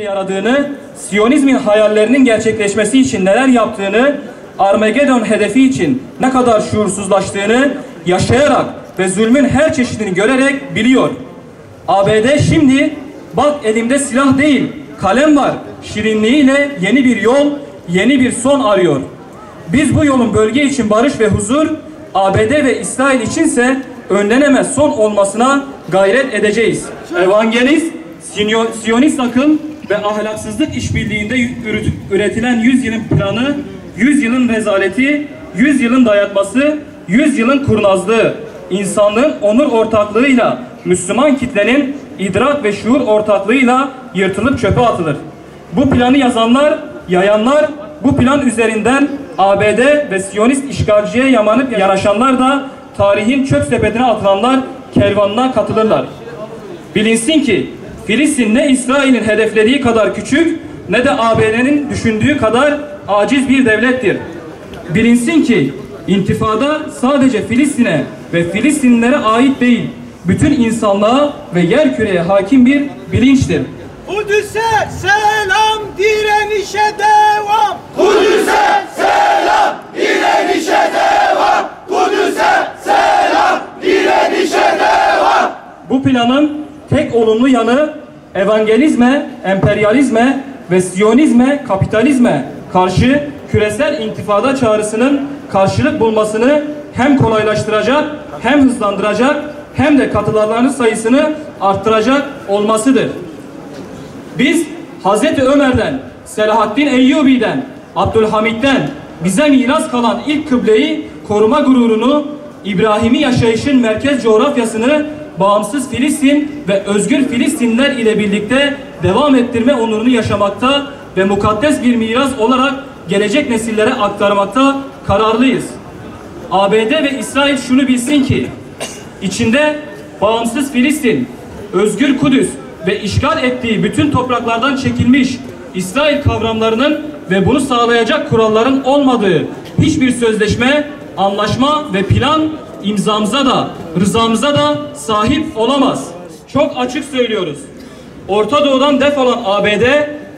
yaradığını, Siyonizmin hayallerinin gerçekleşmesi için neler yaptığını, Armagedon hedefi için ne kadar şuursuzlaştığını yaşayarak ve zulmün her çeşidini görerek biliyor. ABD şimdi bak elimde silah değil, kalem var şirinliğiyle yeni bir yol, yeni bir son arıyor. Biz bu yolun bölge için barış ve huzur, ABD ve İsrail içinse önlenemez son olmasına gayret edeceğiz. Evangelist, Siyonist akıl ve ahlaksızlık işbirliğinde üretilen 100 yılın planı, 100 yılın rezaleti, 100 yılın dayatması, 100 yılın kurnazlığı, insanlığın onur ortaklığıyla, Müslüman kitlenin idrak ve şuur ortaklığıyla yırtılıp çöpe atılır. Bu planı yazanlar, yayanlar, bu plan üzerinden ABD ve Siyonist işgalciye yamanıp yanaşanlar da tarihin çöp sepetine atılanlar kervanına katılırlar. Bilinsin ki Filistin ne İsrail'in hedeflediği kadar küçük ne de ABD'nin düşündüğü kadar aciz bir devlettir. Bilinsin ki intifada sadece Filistin'e ve Filistinlilere ait değil, bütün insanlığa ve yerküreye hakim bir bilinçtir. Kudüs'e selam, direnişe devam. Kudüs'e selam, direnişe devam. Kudüs'e selam, direnişe devam. Bu planın tek olumlu yanı evangelizme, emperyalizme ve Siyonizme, kapitalizme karşı küresel intifada çağrısının karşılık bulmasını hem kolaylaştıracak, hem hızlandıracak, hem de katılanların sayısını arttıracak olmasıdır. Biz Hazreti Ömer'den, Selahaddin Eyyubi'den, Abdülhamid'den bize miras kalan ilk kıbleyi koruma gururunu, İbrahimi yaşayışın merkez coğrafyasını bağımsız Filistin ve özgür Filistinler ile birlikte devam ettirme onurunu yaşamakta ve mukaddes bir miras olarak gelecek nesillere aktarmakta kararlıyız. ABD ve İsrail şunu bilsin ki, içinde bağımsız Filistin, özgür Kudüs ve işgal ettiği bütün topraklardan çekilmiş İsrail kavramlarının ve bunu sağlayacak kuralların olmadığı hiçbir sözleşme, anlaşma ve plan imzamıza da, rızamıza da sahip olamaz. Çok açık söylüyoruz. Orta Doğu'dan defolan ABD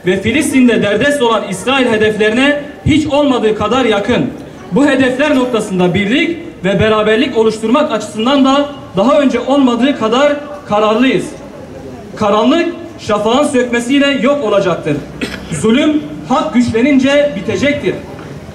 ve Filistin'de derdest olan İsrail hedeflerine hiç olmadığı kadar yakın. Bu hedefler noktasında birlik ve beraberlik oluşturmak açısından da daha önce olmadığı kadar kararlıyız. Karanlık şafağın sökmesiyle yok olacaktır. Zulüm hak güçlenince bitecektir.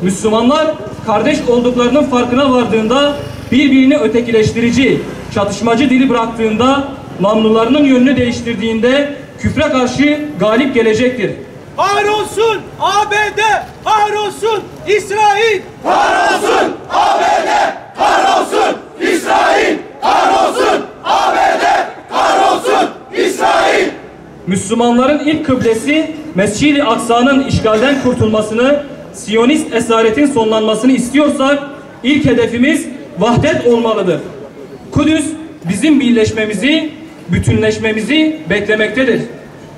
Müslümanlar kardeş olduklarının farkına vardığında, birbirini ötekileştirici, çatışmacı dili bıraktığında, namlularının yönünü değiştirdiğinde küfre karşı galip gelecektir. Kahrolsun ABD, kahrolsun İsrail. Kahrolsun ABD, kahrolsun İsrail. Kahrolsun ABD, kahrolsun İsrail. Müslümanların ilk kıblesi Mescid-i Aksa'nın işgalden kurtulmasını, Siyonist esaretin sonlanmasını istiyorsak ilk hedefimiz vahdet olmalıdır. Kudüs bizim birleşmemizi, bütünleşmemizi beklemektedir.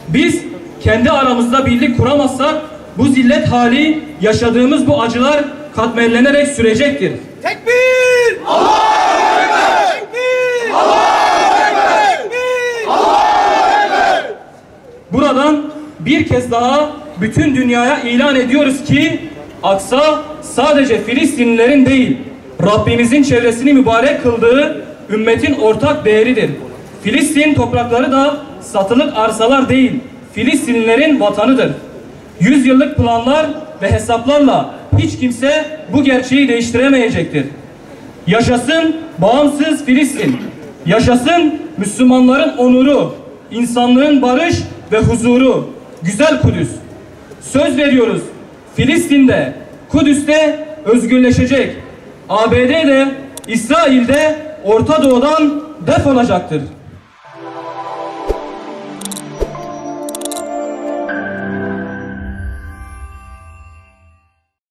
Biz kendi aramızda birlik kuramazsak bu zillet hali, yaşadığımız bu acılar katmerlenerek sürecektir. Tekbir! Allahu Ekber! Tekbir! Allahu Ekber! Tekbir! Allahu Ekber! Buradan bir kez daha bütün dünyaya ilan ediyoruz ki Aksa sadece Filistinlilerin değil, Rabbimizin çevresini mübarek kıldığı ümmetin ortak değeridir. Filistin toprakları da satılık arsalar değil, Filistinlilerin vatanıdır. 100 yıllık planlar ve hesaplarla hiç kimse bu gerçeği değiştiremeyecektir. Yaşasın bağımsız Filistin. Yaşasın Müslümanların onuru, insanlığın barış ve huzuru. Güzel Kudüs. Söz veriyoruz. Filistin'de, Kudüs'te özgürleşecek. ABD'de, İsrail'de, Orta Doğu'dan defolacaktır.